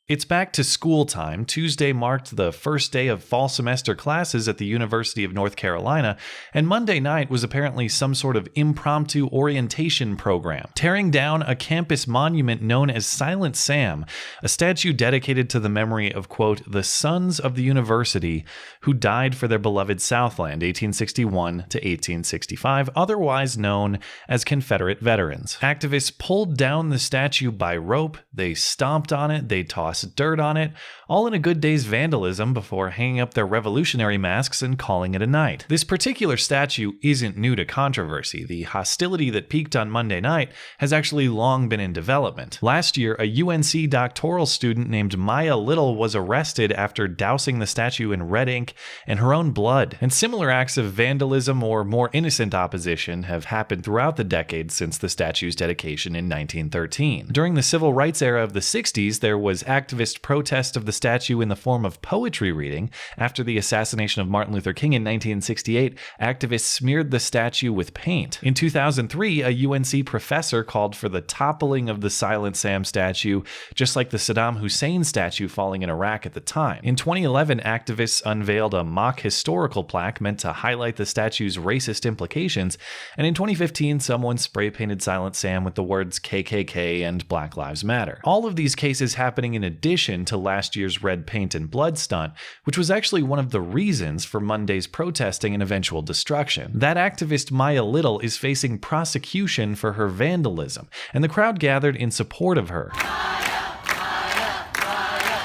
It's back to school time. Tuesday marked the first day of fall semester classes at the University of North Carolina, and Monday night was apparently some sort of impromptu orientation program, tearing down a campus monument known as Silent Sam, a statue dedicated to the memory of, quote, the sons of the university who died for their beloved Southland, 1861 to 1865, otherwise known as Confederate veterans. Activists pulled down the statue by rope, they stomped on it, they tossed dirt on it, all in a good day's vandalism before hanging up their revolutionary masks and calling it a night. This particular statue isn't new to controversy. The hostility that peaked on Monday night has actually long been in development. Last year, a UNC doctoral student named Maya Little was arrested after dousing the statue in red ink and her own blood. And similar acts of vandalism or more innocent opposition have happened throughout the decades since the statue's dedication in 1913. During the civil rights era of the 60s, there was activist protest of the statue in the form of poetry reading. After the assassination of Martin Luther King in 1968, activists smeared the statue with paint. In 2003, a UNC professor called for the toppling of the Silent Sam statue, just like the Saddam Hussein statue falling in Iraq at the time. In 2011, activists unveiled a mock historical plaque meant to highlight the statue's racist implications, and in 2015, someone spray-painted Silent Sam with the words KKK and Black Lives Matter. All of these cases happening in addition to last year's red paint and blood stunt, which was actually one of the reasons for Monday's protesting and eventual destruction. That activist Maya Little is facing prosecution for her vandalism, and the crowd gathered in support of her.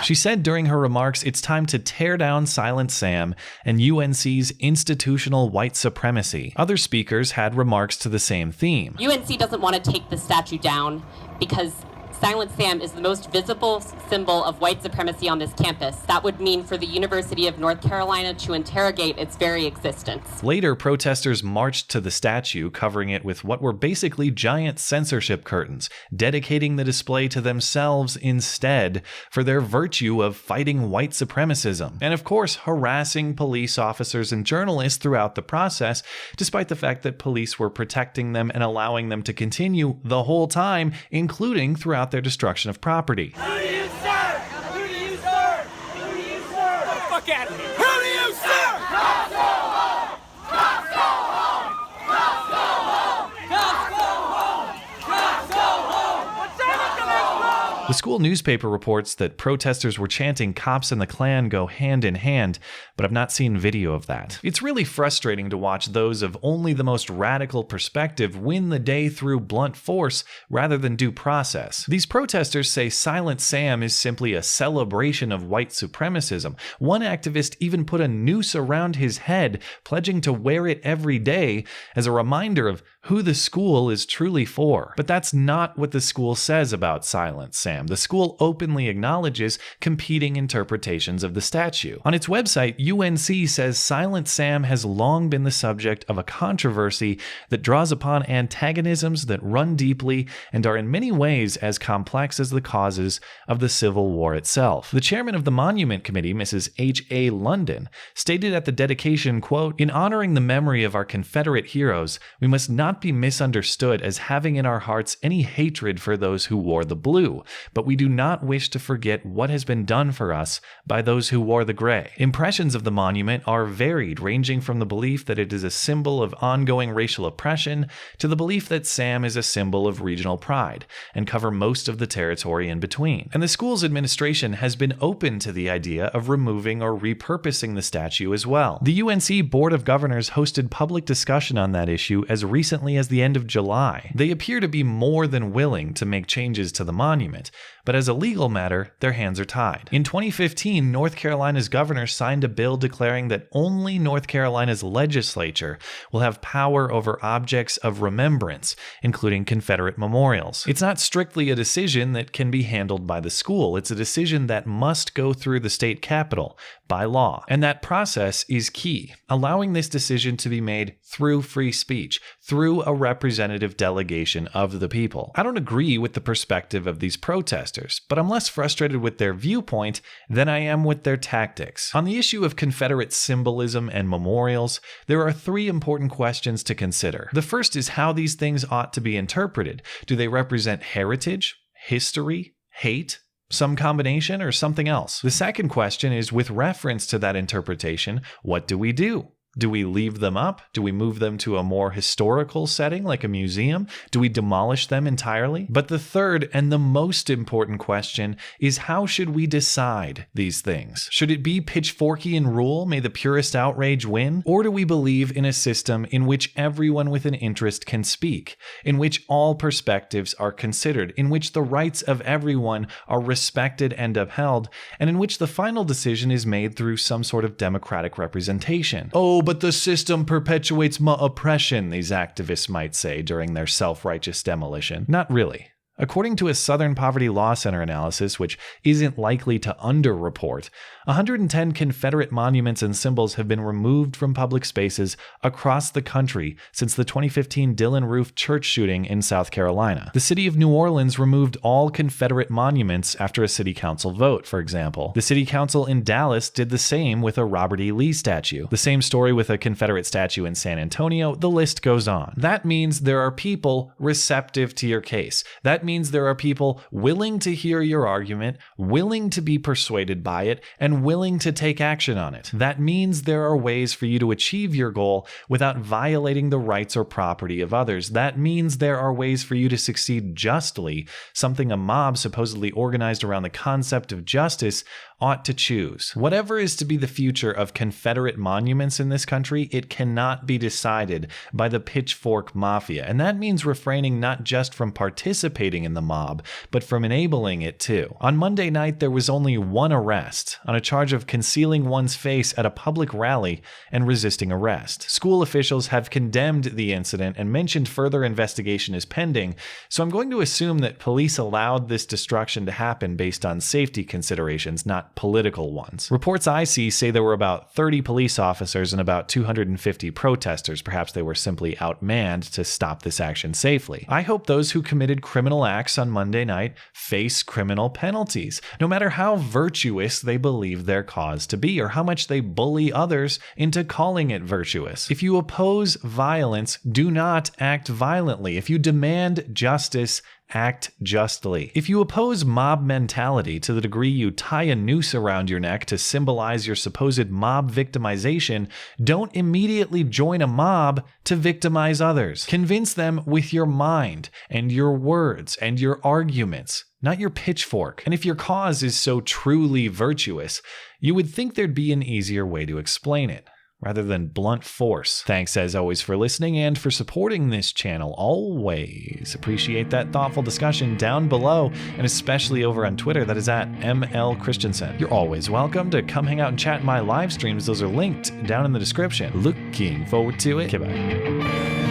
She said during her remarks, it's time to tear down Silent Sam and UNC's institutional white supremacy. Other speakers had remarks to the same theme. UNC doesn't want to take the statue down because Silent Sam is the most visible symbol of white supremacy on this campus. That would mean for the University of North Carolina to interrogate its very existence. Later, protesters marched to the statue, covering it with what were basically giant censorship curtains, dedicating the display to themselves instead for their virtue of fighting white supremacism. And of course, harassing police officers and journalists throughout the process, despite the fact that police were protecting them and allowing them to continue the whole time, including throughout their destruction of property. Who do you serve? Who do you serve? Who do you serve? Get the fuck out of here. Who do you serve? Cops go home! Cops go home! Cops go home! Cops go home! Cops go home! What's that? The school newspaper reports that protesters were chanting "Cops and the Klan go hand in hand," but I've not seen video of that. It's really frustrating to watch those of only the most radical perspective win the day through blunt force rather than due process. These protesters say Silent Sam is simply a celebration of white supremacism. One activist even put a noose around his head, pledging to wear it every day as a reminder of who the school is truly for. But that's not what the school says about Silent Sam. The school openly acknowledges competing interpretations of the statue. On its website, UNC says Silent Sam has long been the subject of a controversy that draws upon antagonisms that run deeply and are in many ways as complex as the causes of the Civil War itself. The chairman of the Monument Committee, Mrs. H.A. London, stated at the dedication, quote, "In honoring the memory of our Confederate heroes, we must not be misunderstood as having in our hearts any hatred for those who wore the blue, but we do not wish to forget what has been done for us by those who wore the gray." Impressions of the monument are varied, ranging from the belief that it is a symbol of ongoing racial oppression to the belief that Sam is a symbol of regional pride, and cover most of the territory in between. And the school's administration has been open to the idea of removing or repurposing the statue as well. The UNC Board of Governors hosted public discussion on that issue as recently as the end of July. They appear to be more than willing to make changes to the monument, but as a legal matter, their hands are tied. In 2015, North Carolina's governor signed a bill declaring that only North Carolina's legislature will have power over objects of remembrance, including Confederate memorials. It's not strictly a decision that can be handled by the school. It's a decision that must go through the state capitol by law. And that process is key, allowing this decision to be made through free speech, through a representative delegation of the people. I don't agree with the perspective of these protesters, but I'm less frustrated with their viewpoint than I am with their tactics. On the issue of Confederate symbolism and memorials, there are three important questions to consider. The first is how these things ought to be interpreted. Do they represent heritage, history, hate, Some combination or something else? The second question is, with reference to that interpretation, what do we do? Do we leave them up? Do we move them to a more historical setting like a museum? Do we demolish them entirely? But the third and the most important question is, how should we decide these things? Should it be pitchforkian rule, may the purest outrage win? Or do we believe in a system in which everyone with an interest can speak, in which all perspectives are considered, in which the rights of everyone are respected and upheld, and in which the final decision is made through some sort of democratic representation? Oh, but the system perpetuates my oppression, these activists might say during their self-righteous demolition. Not really. According to a Southern Poverty Law Center analysis, which isn't likely to underreport, 110 Confederate monuments and symbols have been removed from public spaces across the country since the 2015 Dillon Roof church shooting in South Carolina. The city of New Orleans removed all Confederate monuments after a city council vote, for example. The city council in Dallas did the same with a Robert E. Lee statue. The same story with a Confederate statue in San Antonio. The list goes on. That means there are people receptive to your case. That means there are people willing to hear your argument, willing to be persuaded by it, and willing to take action on it. That means there are ways for you to achieve your goal without violating the rights or property of others. That means there are ways for you to succeed justly, something a mob supposedly organized around the concept of justice ought to choose. Whatever is to be the future of Confederate monuments in this country, it cannot be decided by the pitchfork mafia. And that means refraining not just from participating in the mob, but from enabling it too. On Monday night, there was only one arrest on a charge of concealing one's face at a public rally and resisting arrest. School officials have condemned the incident and mentioned further investigation is pending, so I'm going to assume that police allowed this destruction to happen based on safety considerations, not political ones. Reports I see say there were about 30 police officers and about 250 protesters. Perhaps they were simply outmanned to stop this action safely. I hope those who committed criminal acts on Monday night face criminal penalties, no matter how virtuous they believe their cause to be or how much they bully others into calling it virtuous. If you oppose violence, do not act violently. If you demand justice, act justly. If you oppose mob mentality to the degree you tie a noose around your neck to symbolize your supposed mob victimization, don't immediately join a mob to victimize others. Convince them with your mind and your words and your arguments, not your pitchfork. And if your cause is so truly virtuous, you would think there'd be an easier way to explain it, rather than blunt force. Thanks as always for listening and for supporting this channel. Always appreciate that thoughtful discussion down below, and especially over on Twitter. That is at ML Christiansen. You're always welcome to come hang out and chat in my live streams. Those are linked down in the description. Looking forward to it. Okay, bye.